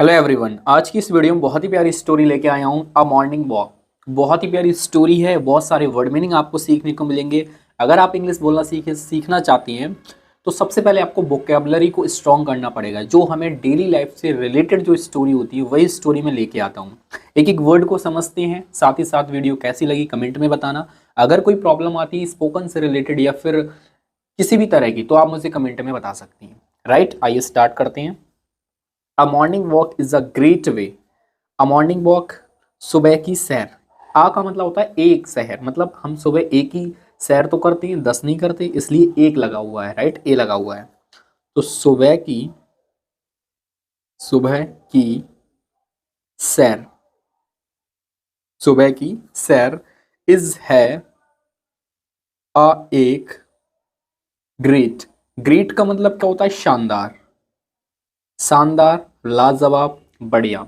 Hello everyone, आज की इस वीडियो में बहुत ही प्यारी स्टोरी लेके आया हूँ, अ मॉर्निंग वॉक। बहुत ही प्यारी स्टोरी है, बहुत सारे वर्ड मीनिंग आपको सीखने को मिलेंगे। अगर आप इंग्लिश बोलना सीखना चाहती हैं तो सबसे पहले आपको वोकेबलरी को स्ट्रॉन्ग करना पड़ेगा। जो हमें डेली लाइफ से रिलेटेड जो स्टोरी होती है वही स्टोरी में लेके आता हूँ। एक एक वर्ड को समझते हैं, साथ ही साथ वीडियो कैसी लगी कमेंट में बताना। अगर कोई प्रॉब्लम आती है स्पोकन से रिलेटेड या फिर किसी भी तरह की, तो आप मुझे कमेंट में बता सकती हैं। राइट, आइए स्टार्ट करते हैं। A morning walk is a great way. A morning walk, सुबह की सैर। आ का मतलब होता है एक, शहर मतलब हम सुबह एक ही सैर तो करते हैं, 10 नहीं करते, इसलिए एक लगा हुआ है। राइट, ए लगा हुआ है। तो सुबह की सैर, सुबह की सैर इज है अ एक ग्रेट। ग्रेट का मतलब क्या होता है? शानदार, शानदार, लाजवाब, बढ़िया।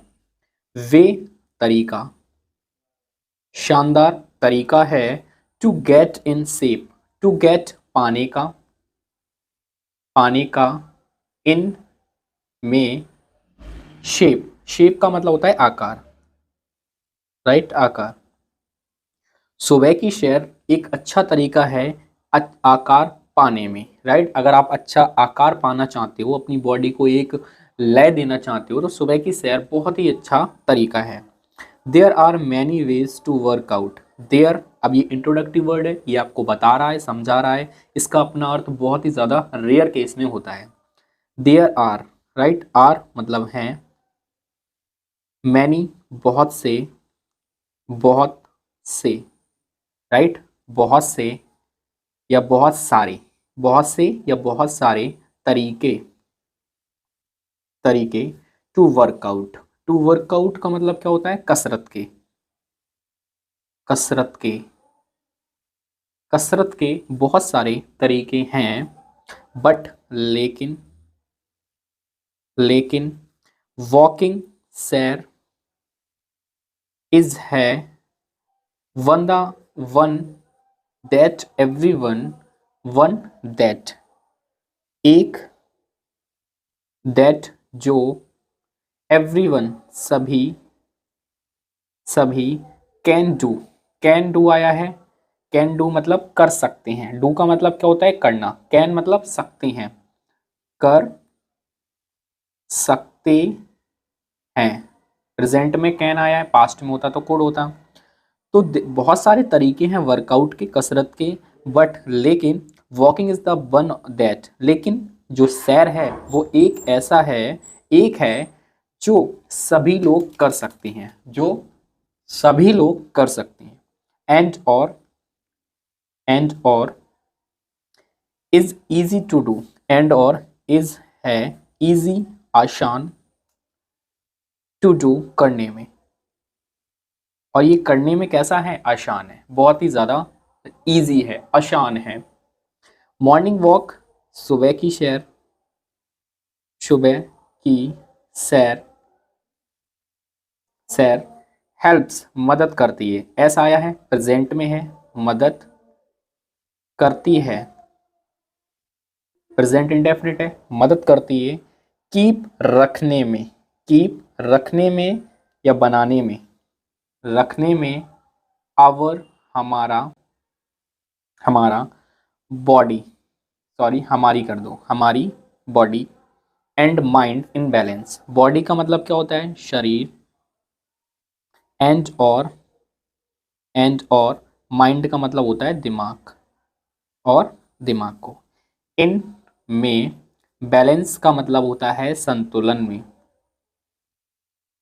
वे, तरीका, शानदार तरीका है। To get in shape, to get पाने का, पाने का, इन में, शेप, शेप का मतलब होता है आकार। राइट, आकार। सुबह की सैर एक अच्छा तरीका है आकार पाने में। राइट, अगर आप अच्छा आकार पाना चाहते हो, अपनी बॉडी को एक लय देना चाहते हो, तो सुबह की सैर बहुत ही अच्छा तरीका है। There are many ways to work out. There, अब ये इंट्रोडक्टिव वर्ड है, ये आपको बता रहा है, समझा रहा है। इसका अपना अर्थ बहुत ही ज़्यादा रेयर केस में होता है। देयर आर, राइट, आर मतलब हैं, मैनी बहुत से, बहुत से, राइट, बहुत से या बहुत सारे, बहुत से या बहुत सारे तरीके, तरीके। टू वर्कआउट, टू वर्कआउट का मतलब क्या होता है? कसरत के, कसरत के, कसरत के बहुत सारे तरीके हैं। बट, लेकिन, लेकिन, वॉकिंग, सैर, इज है one the one that everyone, one that, एक, दैट जो, एवरीवन सभी, सभी, कैन डू, कैन डू आया है। कैन डू मतलब कर सकते हैं। डू का मतलब क्या होता है? करना। कैन मतलब सकते हैं, कर सकते हैं। प्रेजेंट में कैन आया है, पास्ट में होता तो कुड होता। तो बहुत सारे तरीके हैं वर्कआउट के, कसरत के। बट, लेकिन, walking is the one that, लेकिन जो सैर है वो एक ऐसा है, एक है जो सभी लोग कर सकते हैं, जो सभी लोग कर सकते हैं। एंड और, एंड और, is easy to do. And और इज है इजी, आसान, टू डू करने में। और ये करने में कैसा है? आसान है, बहुत ही ज़्यादा इजी है, आसान है। मॉर्निंग वॉक, सुबह की सैर, सुबह की सैर, सैर, हेल्प्स मदद करती है। ऐसा आया है, प्रेजेंट में है, मदद करती है, प्रेजेंट इंडेफिनिट है, मदद करती है। कीप, रखने में, कीप रखने में या बनाने में, रखने में। आवर, हमारा, हमारा, बॉडी, सॉरी हमारी कर दो, हमारी body. And mind in balance, body का मतलब क्या होता है? शरीर। एंड और, एंड और, माइंड का मतलब होता है दिमाग, और दिमाग को। इन में, बैलेंस का मतलब होता है संतुलन में,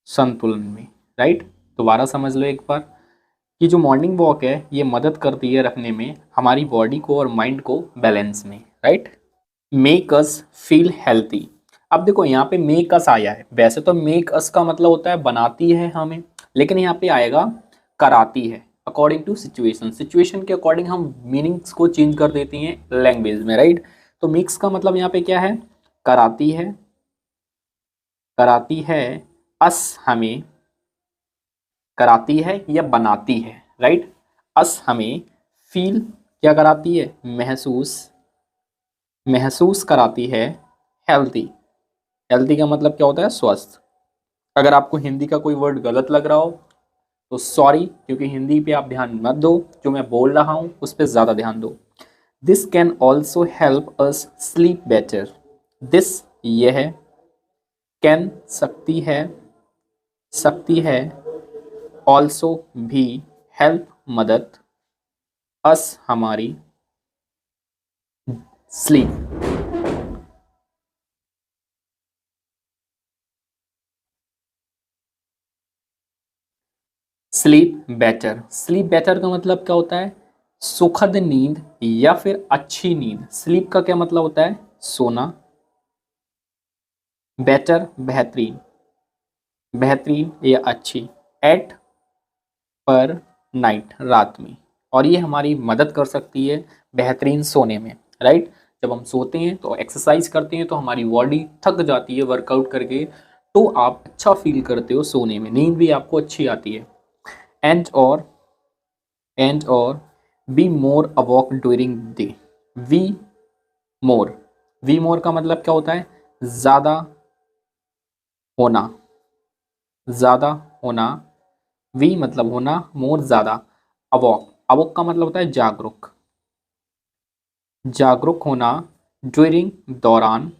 संतुलन में। राइट, दोबारा समझ लो एक बार कि जो मॉर्निंग वॉक है ये मदद करती है रखने में हमारी बॉडी को और माइंड को बैलेंस में। Right, make us feel healthy. अब देखो यहाँ पे मेक अस आया है, वैसे तो मेक अस का मतलब होता है बनाती है हमें, लेकिन यहाँ पे आएगा कराती है। अकॉर्डिंग टू सिचुएशन, सिचुएशन के अकॉर्डिंग हम मीनिंग्स को चेंज कर देते हैं लैंग्वेज में। राइट, तो मेक्स का मतलब यहाँ पे क्या है? कराती है, कराती है, अस हमें, कराती है या बनाती है। राइट, अस हमें, फील क्या कराती है? महसूस, महसूस कराती है, हेल्थी, हेल्थी का मतलब क्या होता है? स्वस्थ। अगर आपको हिंदी का कोई वर्ड गलत लग रहा हो तो सॉरी, क्योंकि हिंदी पे आप ध्यान मत दो, जो मैं बोल रहा हूं उस पर ज़्यादा ध्यान दो। This can also help us sleep better. This यह है, कैन सकती है ऑल्सो भी, हेल्प मदद, अस हमारी, sleep sleep better. Sleep better का मतलब क्या होता है? सुखद नींद या फिर अच्छी नींद। स्लीप का क्या मतलब होता है? सोना। बेटर बेहतरीन, बेहतरीन या अच्छी। एट पर नाइट रात में। और ये हमारी मदद कर सकती है बेहतरीन सोने में, राइट। जब हम सोते हैं तो एक्सरसाइज करते हैं तो हमारी बॉडी थक जाती है वर्कआउट करके, तो आप अच्छा फील करते हो सोने में, नींद भी आपको अच्छी आती है। एंड और be more awake during day. Be more, be more का मतलब क्या होता है? ज़्यादा होना, ज़्यादा होना। वी मतलब होना, मोर ज़्यादा। अवॉक, अवॉक का मतलब होता है जागरूक, जागरूक होना। ड्यूरिंग दौरान,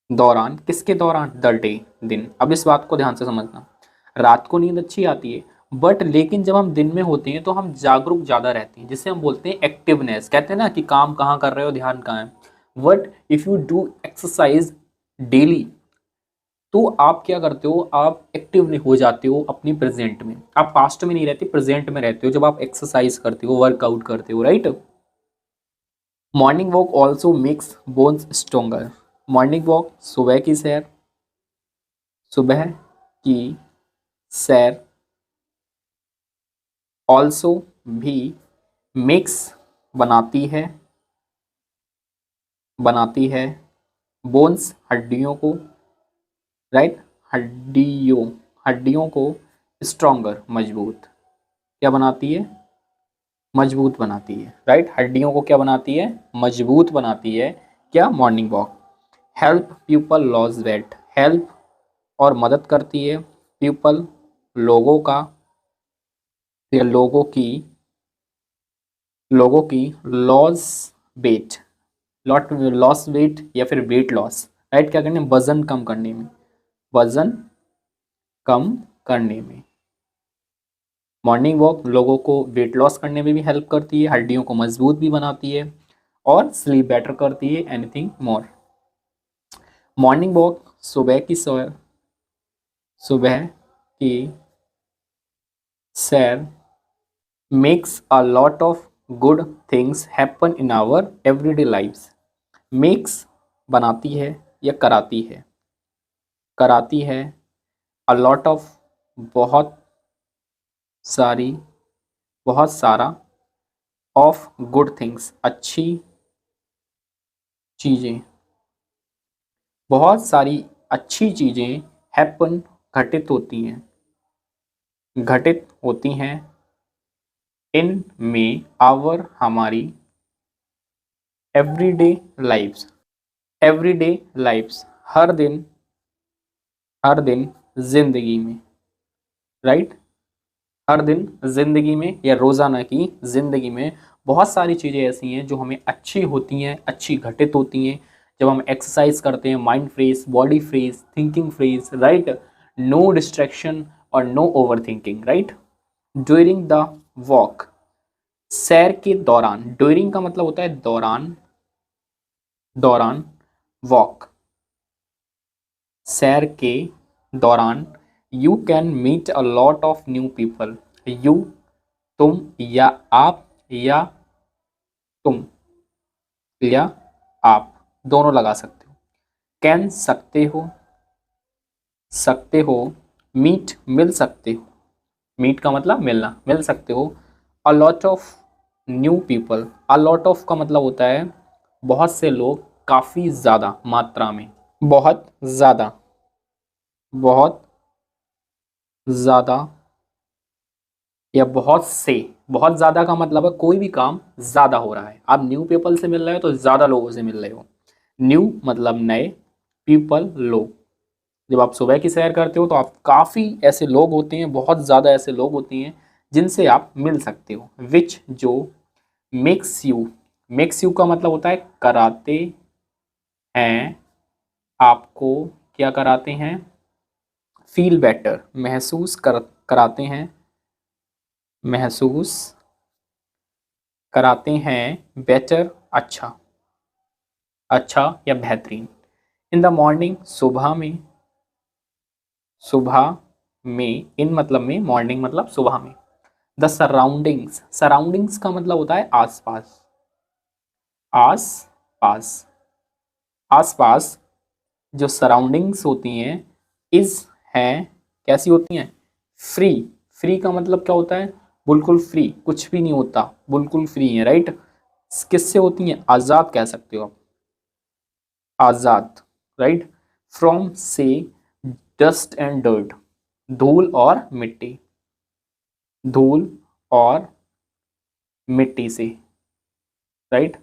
दौरान किसके दौरान? द डे दिन। अब इस बात को ध्यान से समझना, रात को नींद अच्छी आती है बट लेकिन जब हम दिन में होते हैं तो हम जागरूक ज़्यादा रहते हैं, जिसे हम बोलते हैं एक्टिवनेस। कहते हैं ना कि काम कहाँ कर रहे हो, ध्यान कहाँ है। But if you do exercise daily तो आप क्या करते हो? आप एक्टिव हो जाते हो अपनी प्रेजेंट में, आप पास्ट में नहीं रहते, प्रेजेंट में रहते हो जब आप एक्सरसाइज करते हो, वर्कआउट करते हो, right. Morning walk also makes bones stronger. Morning walk, सुबह की सैर, सुबह की सैर ऑल्सो भी, मेक्स बनाती है बोन्स हड्डियों को, राइट, हड्डियों को स्ट्रोंगर मजबूत। क्या बनाती है? मजबूत बनाती है, राइट। हड्डियों को क्या बनाती है? मजबूत बनाती है। क्या? Morning walk. Help people loss weight, help और मदद करती है पीपल लोगों का या लोगों की लॉस वेट, लॉस वेट या फिर वेट लॉस, राइट। क्या करने? वजन कम करने में, वजन कम करने में। मॉर्निंग वॉक लोगों को वेट लॉस करने में भी हेल्प करती है, हड्डियों को मजबूत भी बनाती है और स्लीप बेटर करती है। Anything more? मॉर्निंग वॉक, सुबह की सैर makes a lot of good things happen in our everyday lifes. Makes बनाती है या कराती है अ लॉट ऑफ, बहुत सारी, बहुत सारा, ऑफ गुड थिंग्स अच्छी चीज़ें, बहुत सारी अच्छी चीज़ें हैपन घटित होती हैं इन में आवर हमारी एवरीडे लाइफ्स, एवरीडे लाइफ्स हर दिन जिंदगी में, राइट। हर दिन जिंदगी में या रोजाना की जिंदगी में बहुत सारी चीज़ें ऐसी हैं जो हमें अच्छी होती हैं, अच्छी घटित होती हैं जब हम एक्सरसाइज करते हैं। Mind fresh, body fresh, thinking fresh, right. No distraction और no over thinking, right. During the walk, सैर के दौरान। ड्यूरिंग का मतलब होता है दौरान, दौरान। वॉक, सैर के दौरान। You can meet a lot of new people. You तुम या आप, या तुम या आप दोनों लगा सकते हो। कैन सकते हो। मीट मिल सकते हो, मीट का मतलब मिलना, मिल सकते हो। अ lot of new people, a lot of का मतलब होता है बहुत से लोग, काफ़ी ज़्यादा मात्रा में, बहुत ज़्यादा, बहुत ज़्यादा या बहुत ज़्यादा का मतलब है कोई भी काम ज़्यादा हो रहा है। आप न्यू पीपल से मिल रहे हो तो ज़्यादा लोगों से मिल रहे हो। न्यू मतलब नए, पीपल लोग, जब आप सुबह की सैर करते हो तो आप काफ़ी ऐसे लोग होते हैं, बहुत ज़्यादा ऐसे लोग होते हैं जिनसे आप मिल सकते हो, विच जो मेक्स यू का मतलब होता है कराते हैं आपको, क्या कराते हैं, फील बेटर, कराते हैं, महसूस कराते हैं बेटर, अच्छा, अच्छा या बेहतरीन। इन द मॉर्निंग, सुबह में, इन मतलब में, मॉर्निंग मतलब सुबह में। द सराउंडिंग्स, सराउंडिंग्स का मतलब होता है आसपास, आस पास, आसपास जो सराउंडिंग्स होती हैं, इज हैं, कैसी होती हैं, फ्री, फ्री का मतलब क्या होता है, बिल्कुल फ्री, कुछ भी नहीं होता, बिल्कुल फ्री है, राइट। किससे होती हैं, आज़ाद कह सकते हो आप, आज़ाद, राइट। फ्रॉम से डस्ट एंड डर्ट, धूल और मिट्टी, धूल और मिट्टी से, राइट।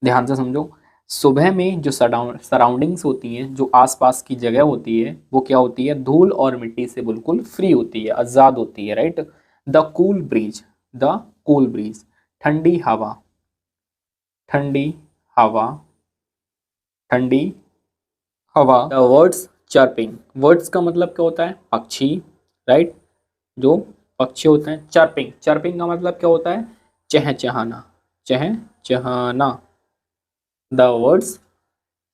ध्यान से समझो, सुबह में जो सराउंडिंग्स होती हैं, जो आसपास की जगह होती है, वो क्या होती है, धूल और मिट्टी से बिल्कुल फ्री होती है, आज़ाद होती है, right. The cool bridge, the cool bridge, ठंडी हवा, ठंडी हवा, ठंडी हवा। द वर्ड्स चर्पिंग, वर्ड्स का मतलब क्या होता है, पक्षी, राइट, जो पक्षी होते हैं। चर्पिंग, चर्पिंग का मतलब क्या होता है, चहचहाना, चहचहाना। The birds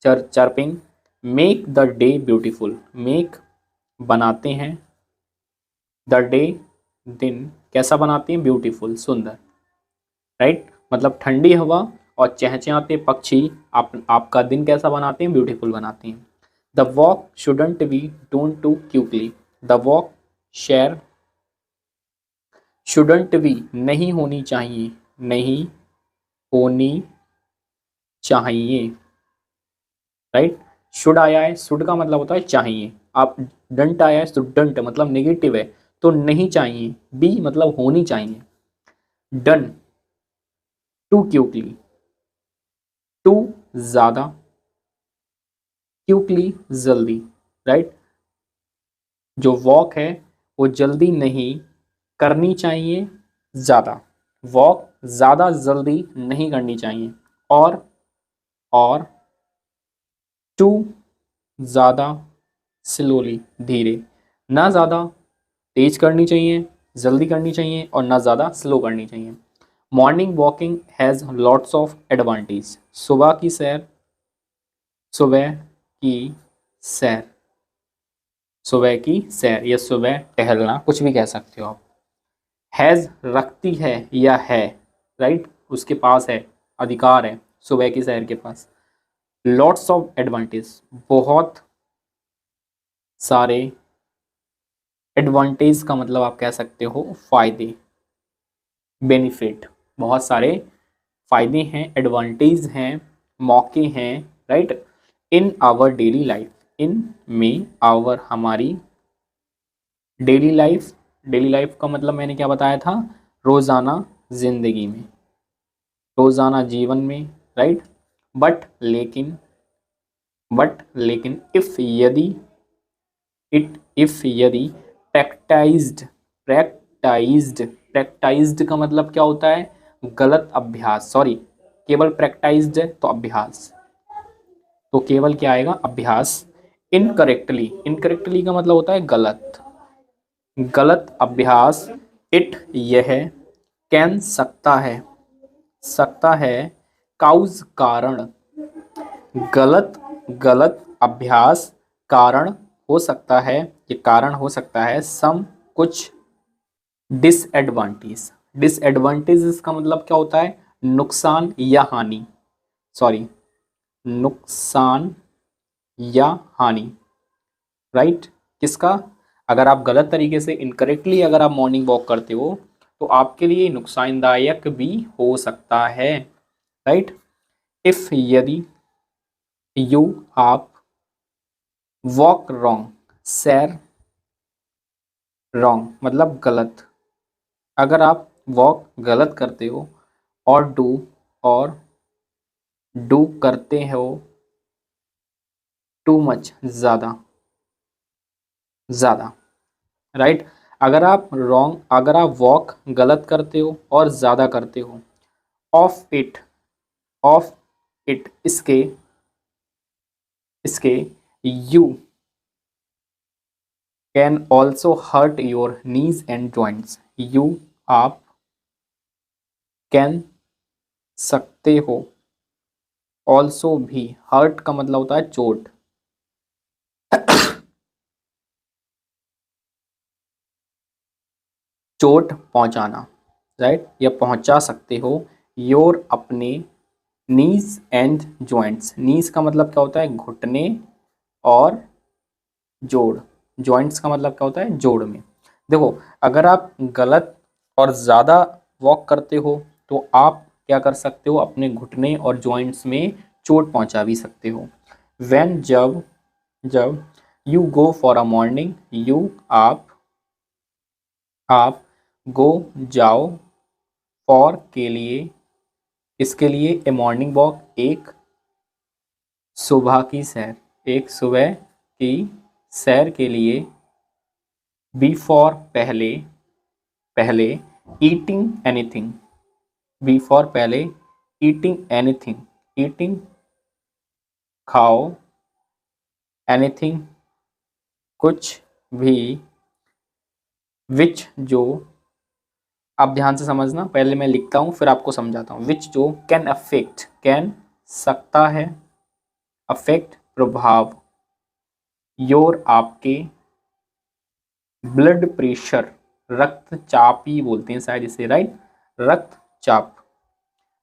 chirping make the day beautiful, make बनाते हैं, द डे दिन कैसा बनाते हैं, ब्यूटीफुल, सुंदर, राइट। मतलब ठंडी हवा और चहचहाते पक्षी आपका दिन कैसा बनाते हैं, ब्यूटीफुल बनाते हैं। The walk shouldn't be done too quickly, the walk share shouldn't be नहीं होनी चाहिए, नहीं होनी चाहिए, राइट। शुड आया है, शुड का मतलब होता है चाहिए, आप डंट आया है, शुडंट मतलब नेगेटिव है, तो नहीं चाहिए, बी मतलब होनी चाहिए। डन टू क्यूकली, टू ज्यादा, क्यूकली जल्दी, राइट। जो वॉक है वो जल्दी नहीं करनी चाहिए, ज्यादा, वॉक ज्यादा जल्दी नहीं करनी चाहिए। और टू ज़्यादा स्लोली, धीरे, ना ज़्यादा तेज करनी चाहिए, जल्दी करनी चाहिए, और ना ज़्यादा स्लो करनी चाहिए। Morning walking has lots of advantage, सुबह की सैर, सुबह की सैर, सुबह की सैर या सुबह टहलना, कुछ भी कह सकते हो आप। हैज़ रखती है या है, राइट, उसके पास है, अधिकार है सुबह की सैर के पास। लॉट्स ऑफ एडवांटेज, बहुत सारे, एडवांटेज का मतलब आप कह सकते हो फायदे, बेनिफिट, बहुत सारे फायदे हैं, एडवांटेज हैं, मौके हैं, right. In our daily life, in में आवर हमारी डेली लाइफ, डेली लाइफ का मतलब मैंने क्या बताया था, रोजाना जिंदगी में, रोजाना जीवन में, राइट। बट लेकिन, इफ यदि, इफ यदि प्रैक्टाइज्ड, प्रैक्टाइज्ड का मतलब क्या होता है, गलत अभ्यास, सॉरी, केवल प्रैक्टाइज्ड है तो अभ्यास, तो केवल क्या आएगा, अभ्यास। इनकरेक्टली, इनकरेक्टली का मतलब होता है गलत, गलत अभ्यास। इट यह कैन सकता है, सकता है, काउज कारण, गलत, गलत अभ्यास कारण हो सकता है, ये कारण हो सकता है, सम कुछ, डिसएडवांटेज, डिसएडवांटेज इसका मतलब क्या होता है, नुकसान या हानि, सॉरी, नुकसान या हानि, राइट। किसका, अगर आप गलत तरीके से, इनकरेक्टली अगर आप मॉर्निंग वॉक करते हो तो आपके लिए नुकसानदायक भी हो सकता है, राइट। इफ यदि, यू आप, वॉक रॉन्ग, सैर, रॉन्ग मतलब गलत, अगर आप वॉक गलत करते हो, और डू, और डू करते हो, टू मच, ज़्यादा, ज़्यादा, राइट। अगर आप वॉक गलत करते हो और ज़्यादा करते हो, ऑफ इट, ऑफ इट, इसके इसके you can also hurt your knees and joints, you, आप, कैन, सकते हो, ऑल्सो भी, हर्ट का मतलब होता है चोट, चोट पहुंचाना, राइट, या पहुंचा सकते हो, योर, अपने, नीज एंड जॉइंट्स, नीज का मतलब क्या होता है घुटने और जोड़, जॉइंट्स का मतलब क्या होता है जोड़ में। देखो, अगर आप गलत और ज़्यादा वॉक करते हो तो आप क्या कर सकते हो, अपने घुटने और जॉइंट्स में चोट पहुंचा भी सकते हो। व्हेन, जब, जब, you go for a morning, you, आप, गो, जाओ, फॉर, के लिए, इसके लिए, ए मॉर्निंग वॉक, एक सुबह की सैर, एक सुबह की सैर के लिए, बी फॉर, पहले, पहले, ईटिंग एनीथिंग, बी फॉर पहले, ईटिंग एनीथिंग, ईटिंग, खाओ, एनीथिंग, कुछ भी, विच, जो, आप ध्यान से समझना, पहले मैं लिखता हूँ फिर आपको समझाता हूँ। विच, जो, कैन अफेक्ट, कैन, सकता है, अफेक्ट, प्रभाव, योर, आपके, ब्लड प्रेशर, रक्तचाप ही बोलते हैं शायद इसे, राइट, रक्तचाप।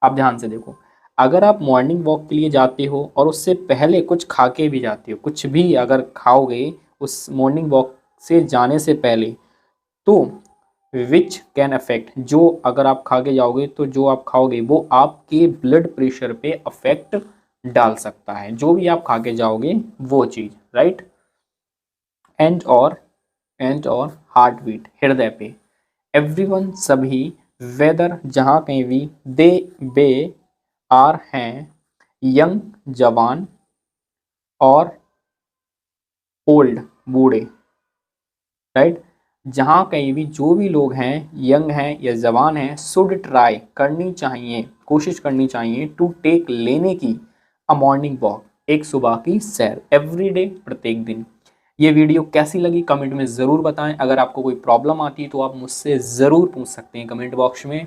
आप ध्यान से देखो, अगर आप मॉर्निंग वॉक के लिए जाते हो और उससे पहले कुछ खा के भी जाते हो, कुछ भी अगर खाओगे उस मॉर्निंग वॉक से जाने से पहले, तो विच कैन अफेक्ट, जो अगर आप खा के जाओगे तो जो आप खाओगे वो आपके ब्लड प्रेशर पे अफेक्ट डाल सकता है, जो भी आप खा के जाओगे वो चीज़, राइट। एंड और हार्ट बीट, हृदय पे, एवरीवन, सभी, वेदर, जहाँ कहीं भी, दे, बे, आर, हैं, यंग, जवान, और ओल्ड, बूढ़े, राइट, जहाँ कहीं भी जो भी लोग हैं, यंग हैं या जवान हैं, शुड ट्राई, करनी चाहिए, कोशिश करनी चाहिए, टू टेक, लेने की, अ मॉर्निंग वॉक, एक सुबह की सैर, एवरी डे, प्रत्येक दिन। ये वीडियो कैसी लगी कमेंट में ज़रूर बताएं। अगर आपको कोई प्रॉब्लम आती है तो आप मुझसे ज़रूर पूछ सकते हैं कमेंट बॉक्स में।